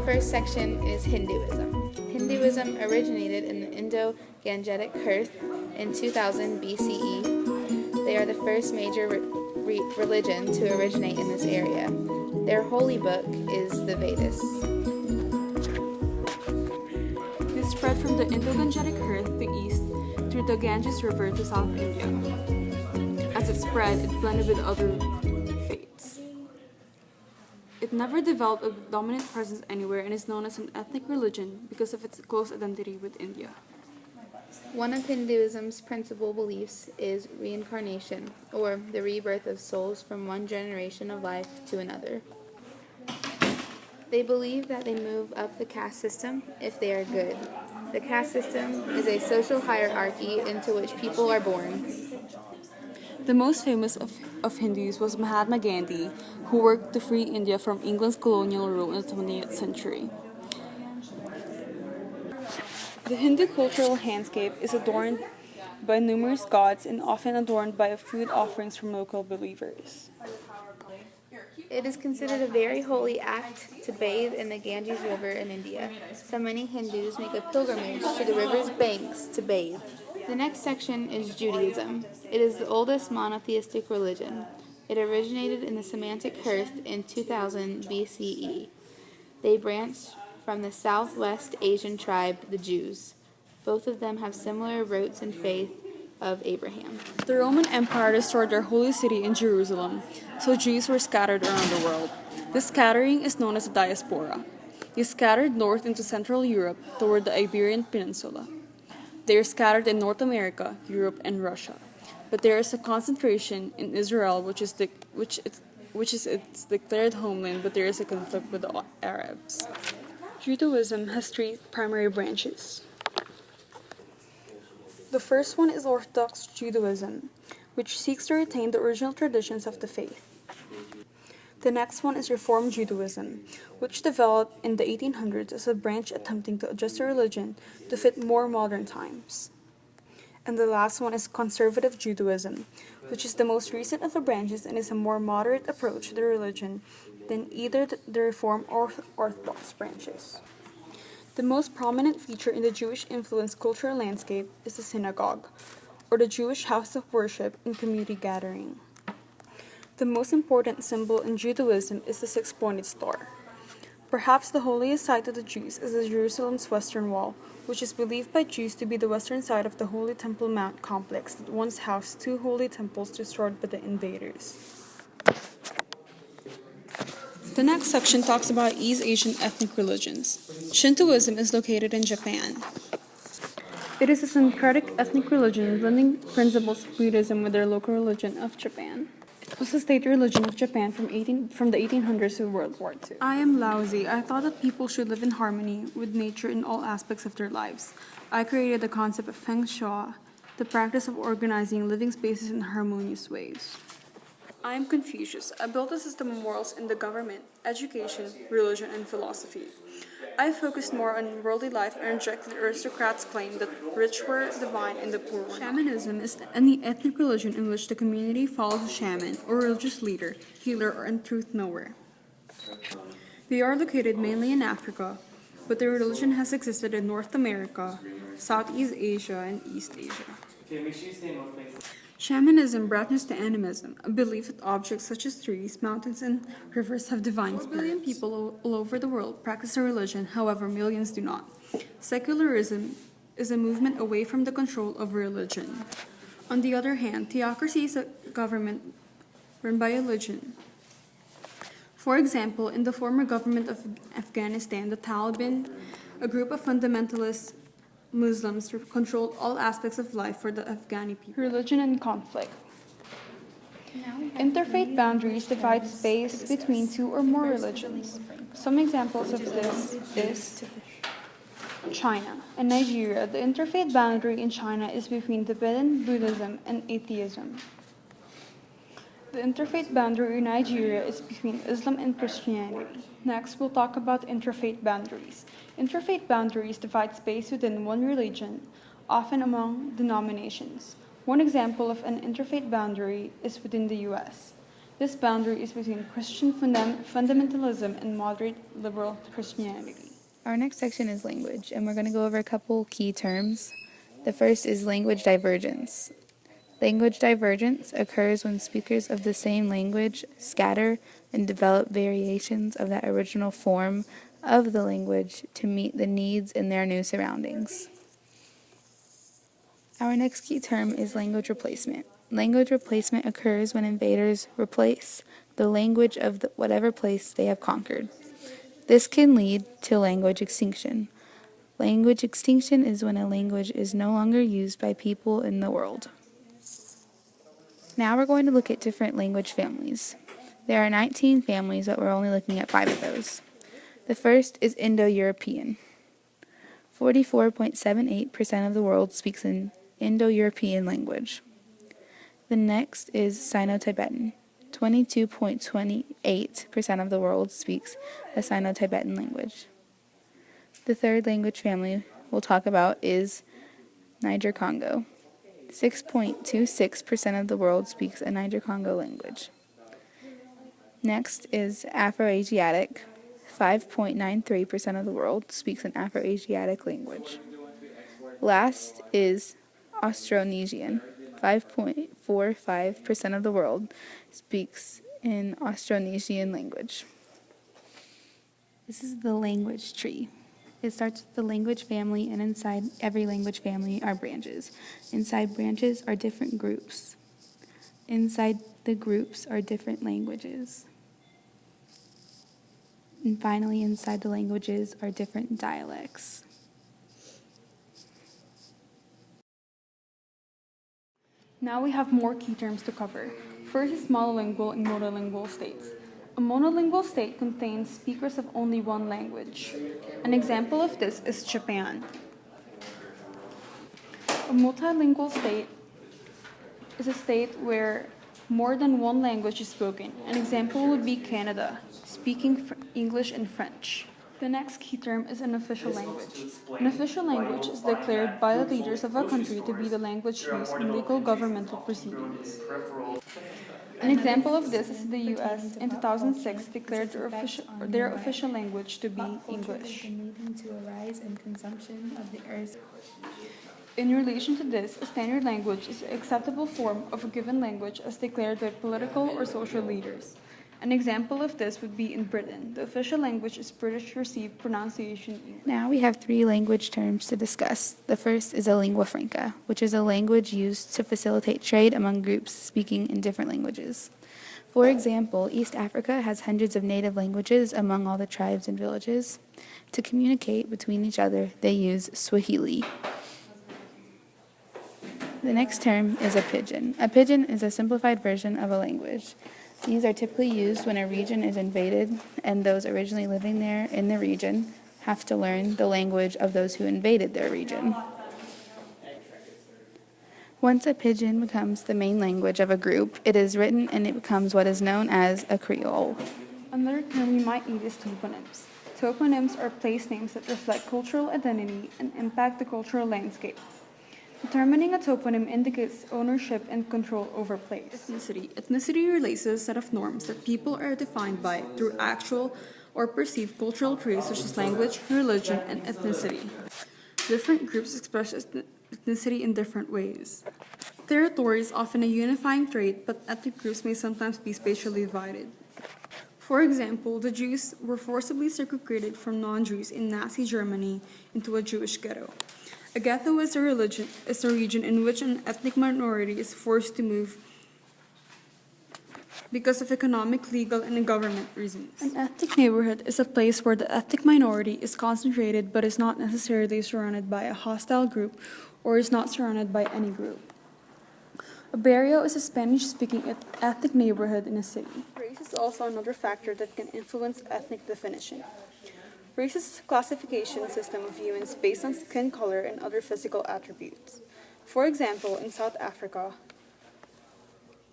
first section is Hinduism. Hinduism originated in the Indo-Gangetic Earth in 2000 BCE. They are the first major religion to originate in this area. Their holy book is the Vedas. It spread from the Indo-Gangetic Earth to the east through the Ganges River to South India. As it spread, it blended with other faiths. It never developed a dominant presence anywhere and is known as an ethnic religion because of its close identity with India. One of Hinduism's principal beliefs is reincarnation, or the rebirth of souls from one generation of life to another. They believe that they move up the caste system if they are good. The caste system is a social hierarchy into which people are born. The most famous of Hindus was Mahatma Gandhi, who worked to free India from England's colonial rule in the 20th century. The Hindu cultural landscape is adorned by numerous gods and often adorned by food offerings from local believers. It is considered a very holy act to bathe in the Ganges River in India, so many Hindus make a pilgrimage to the river's banks to bathe. The next section is Judaism. It is the oldest monotheistic religion. It originated in the Semitic Earth in 2000 BCE. They branched from the Southwest Asian tribe, the Jews. Both of them have similar roots and faith of Abraham. The Roman Empire restored their holy city in Jerusalem, so Jews were scattered around the world. This scattering is known as a diaspora. They scattered north into Central Europe toward the Iberian Peninsula. They are scattered in North America, Europe, and Russia. But there is a concentration in Israel, which is its declared homeland, but there is a conflict with the Arabs. Judaism has three primary branches. The first one is Orthodox Judaism, which seeks to retain the original traditions of the faith. The next one is Reform Judaism, which developed in the 1800s as a branch attempting to adjust the religion to fit more modern times. And the last one is Conservative Judaism, which is the most recent of the branches and is a more moderate approach to the religion than either the Reform or Orthodox branches. The most prominent feature in the Jewish-influenced cultural landscape is the synagogue, or the Jewish house of worship and community gathering. The most important symbol in Judaism is the six-pointed star. Perhaps the holiest site of the Jews is the Jerusalem's Western Wall, which is believed by Jews to be the western side of the Holy Temple Mount complex that once housed two holy temples destroyed by the invaders. The next section talks about East Asian ethnic religions. Shintoism is located in Japan. It is a syncretic ethnic religion blending principles of Buddhism with their local religion of Japan. It was the state religion of Japan from the 1800s to World War II. I am Laozi. I thought that people should live in harmony with nature in all aspects of their lives. I created the concept of Feng Shui, the practice of organizing living spaces in harmonious ways. I am Confucius. I built a system of morals in the government, education, religion, and philosophy. I focused more on worldly life and rejected the aristocrats' claim that the rich were divine and the poor were not. Shamanism is any ethnic religion in which the community follows a shaman or religious leader, healer, or truth knower. They are located mainly in Africa, but the religion has existed in North America, Southeast Asia, and East Asia. Shamanism branches to animism, a belief that objects such as trees, mountains, and rivers have divine spirits. 4 billion people all over the world practice a religion, however, millions do not. Secularism is a movement away from the control of religion. On the other hand, theocracy is a government run by religion. For example, in the former government of Afghanistan, the Taliban, a group of fundamentalist Muslims controlled all aspects of life for the Afghani people. Religion and conflict. Interfaith boundaries divide space between two or more religions. Some examples of this is China. In Nigeria, the interfaith boundary in China is between Tibetan Buddhism and atheism. The interfaith boundary in Nigeria is between Islam and Christianity. Next, we'll talk about interfaith boundaries. Interfaith boundaries divide space within one religion, often among denominations. One example of an interfaith boundary is within the U.S. This boundary is between Christian fundamentalism and moderate liberal Christianity. Our next section is language, and we're going to go over a couple key terms. The first is language divergence. Language divergence occurs when speakers of the same language scatter and develop variations of that original form of the language to meet the needs in their new surroundings. Our next key term is language replacement. Language replacement occurs when invaders replace the language of whatever place they have conquered. This can lead to language extinction. Language extinction is when a language is no longer used by people in the world. Now we're going to look at different language families. There are 19 families, but we're only looking at 5 of those. The first is Indo-European. 44.78% of the world speaks an Indo-European language. The next is Sino-Tibetan. 22.28% of the world speaks a Sino-Tibetan language. The third language family we'll talk about is Niger-Congo. 6.26% of the world speaks a Niger-Congo language. Next is Afroasiatic. 5.93% of the world speaks an Afroasiatic language. Last is Austronesian. 5.45% of the world speaks an Austronesian language. This is the language tree. It starts with the language family, and inside every language family are branches. Inside branches are different groups. Inside the groups are different languages. And finally, inside the languages are different dialects. Now we have more key terms to cover. First is monolingual and monolingual states. A monolingual state contains speakers of only one language. An example of this is Japan. A multilingual state is a state where more than one language is spoken. An example would be Canada, speaking English and French. The next key term is an official language. An official language is declared by the leaders of a country to be the language used in legal governmental proceedings. An example of this is the U.S. in 2006 declared their official language to be English. In relation to this, a standard language is an acceptable form of a given language as declared by political or social leaders. An example of this would be in Britain. The official language is British received pronunciation English. Now we have 3 language terms to discuss. The first is a lingua franca, which is a language used to facilitate trade among groups speaking in different languages. For example, East Africa has hundreds of native languages among all the tribes and villages. To communicate between each other, they use Swahili. The next term is a pidgin. A pidgin is a simplified version of a language. These are typically used when a region is invaded and those originally living there in the region have to learn the language of those who invaded their region. Once a pidgin becomes the main language of a group, it is written and it becomes what is known as a Creole. Another term we might need is toponyms. Toponyms are place names that reflect cultural identity and impact the cultural landscape. Determining a toponym indicates ownership and control over place. Ethnicity. Ethnicity relates to a set of norms that people are defined by through actual or perceived cultural traits such as language, religion, and ethnicity. Different groups express ethnicity in different ways. Territory is often a unifying trait, but ethnic groups may sometimes be spatially divided. For example, the Jews were forcibly segregated from non-Jews in Nazi Germany into a Jewish ghetto. A ghetto is a region in which an ethnic minority is forced to move because of economic, legal, and government reasons. An ethnic neighborhood is a place where the ethnic minority is concentrated but is not necessarily surrounded by a hostile group or is not surrounded by any group. A barrio is a Spanish-speaking ethnic neighborhood in a city. Race is also another factor that can influence ethnic definition. Race is a classification system of humans based on skin color and other physical attributes. For example, in South Africa,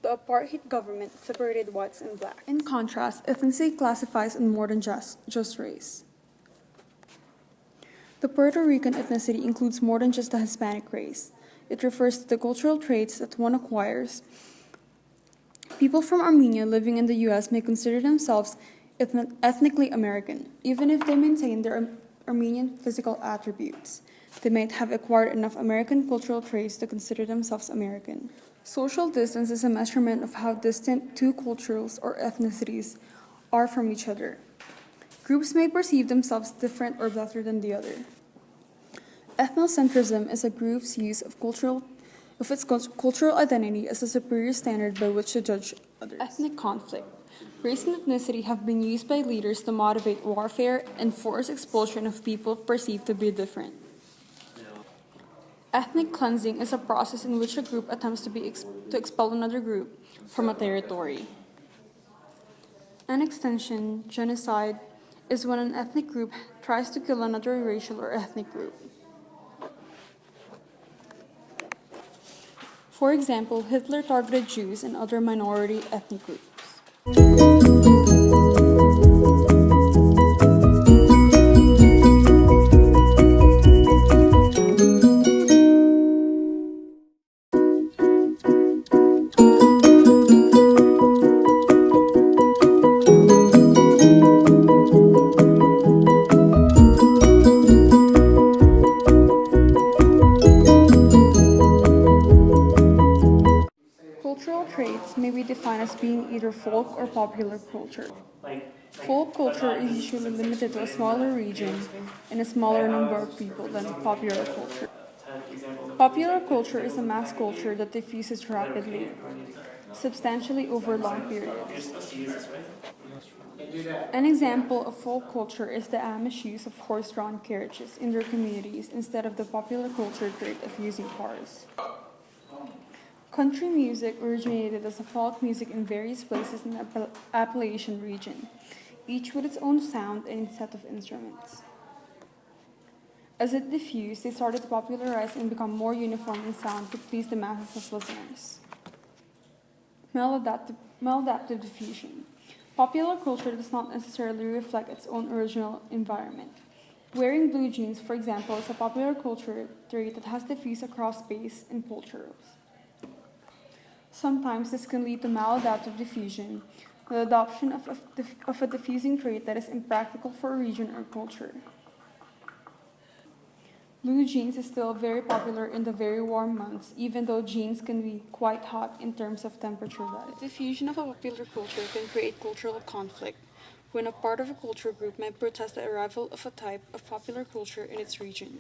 the apartheid government separated whites and blacks. In contrast, ethnicity classifies in more than just race. The Puerto Rican ethnicity includes more than just the Hispanic race. It refers to the cultural traits that one acquires People from Armenia living in the U.S. may consider themselves ethnically American, even if they maintain their Armenian physical attributes. They might have acquired enough American cultural traits to consider themselves American. Social distance is a measurement of how distant two cultures or ethnicities are from each other. Groups may perceive themselves different or better than the other. Ethnocentrism is a group's use of its cultural identity as a superior standard by which to judge others. Ethnic conflict. Race and ethnicity have been used by leaders to motivate warfare and force expulsion of people perceived to be different. Ethnic cleansing is a process in which a group attempts to expel another group from a territory. An extension, genocide, is when an ethnic group tries to kill another racial or ethnic group. For example, Hitler targeted Jews and other minority ethnic groups. Cultural traits may be defined as being either folk or popular culture. Folk culture is usually limited to a smaller region and a smaller number of people than popular culture. Popular culture is a mass culture that diffuses rapidly, substantially over long periods. An example of folk culture is the Amish use of horse-drawn carriages in their communities instead of the popular culture trait of using cars. Country music originated as a folk music in various places in the Appalachian region, each with its own sound and set of instruments. As it diffused, they started to popularize and become more uniform in sound to please the masses of listeners. Maladaptive diffusion. Popular culture does not necessarily reflect its own original environment. Wearing blue jeans, for example, is a popular culture trait that has diffused across space and cultures. Sometimes this can lead to maladaptive diffusion, the adoption of a diffusing trait that is impractical for a region or culture. Blue jeans is still very popular in the very warm months, even though jeans can be quite hot in terms of temperature rise. The diffusion of a popular culture can create cultural conflict, when a part of a culture group might protest the arrival of a type of popular culture in its region.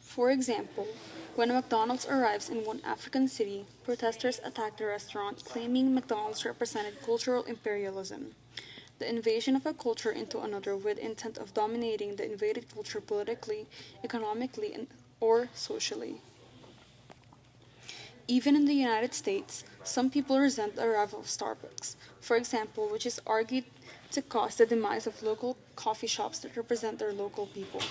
For example, when a McDonald's arrives in one African city, protesters attack the restaurant, claiming McDonald's represented cultural imperialism, the invasion of a culture into another with intent of dominating the invaded culture politically, economically, or socially. Even in the United States, some people resent the arrival of Starbucks, for example, which is argued to cause the demise of local coffee shops that represent their local people.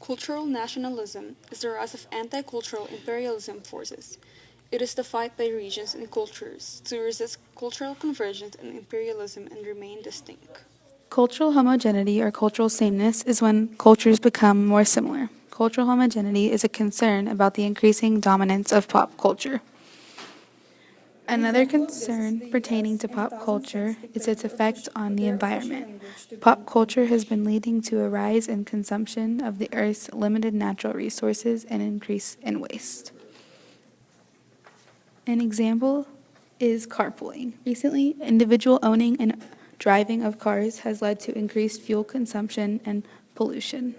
Cultural nationalism is the rise of anti-cultural imperialism forces. It is the fight by regions and cultures to resist cultural convergence and imperialism and remain distinct. Cultural homogeneity or cultural sameness is when cultures become more similar. Cultural homogeneity is a concern about the increasing dominance of pop culture. Another concern pertaining to pop culture is its effect on the environment. Pop culture has been leading to a rise in consumption of the Earth's limited natural resources and increase in waste. An example is carpooling. Recently, individual owning and driving of cars has led to increased fuel consumption and pollution.